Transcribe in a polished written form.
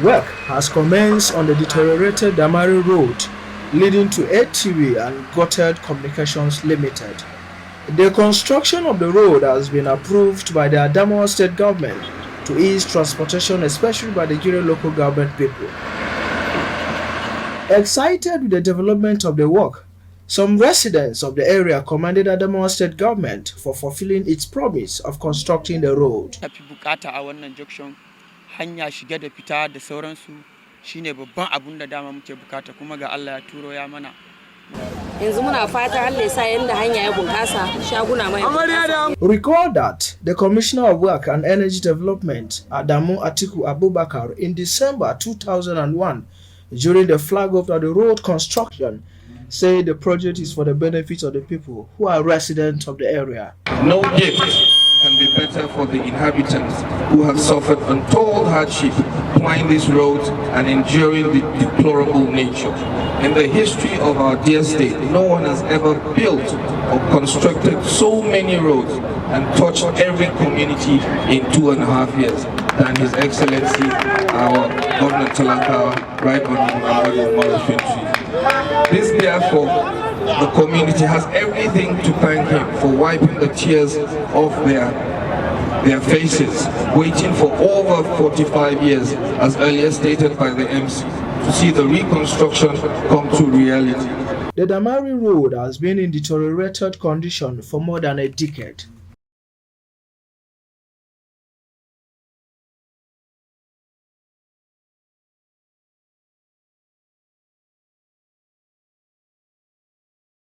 Work has commenced on the deteriorated Damare Road leading to ATV and Gutted Communications Limited. The construction of the road has been approved by the Damare state government to ease transportation, especially by the Gire local government people. Excited with the development of the work, some residents of the area commended the Damare state government for fulfilling its promise of constructing the road. Hanya shige da fita da sauransu shine babban abun da dama muke bukata kuma ga Allah ya turo ya mana. Yanzu muna fata Allah ya sa yanda hanya ya bunkasa shaguna mai. Recall that the Commissioner of Work and Energy Development, Adamu Atiku Abubakar, in December 2001, during the flag off of the road construction, said the project is for the benefit of the people who are residents of the area. No gift can be better for the inhabitants who have suffered untold hardship plying these roads and enduring the deplorable nature. In the history of our dear state, no one has ever built or constructed so many roads and touched every community in 2.5 years than His Excellency, our Governor Talakawa, Right Honorable Morris. This therefore, the community has everything to thank him for wiping the tears off their faces, waiting for over 45 years, as earlier stated by the MC, to see the reconstruction come to reality. The Damare Road has been in deteriorated condition for more than a decade.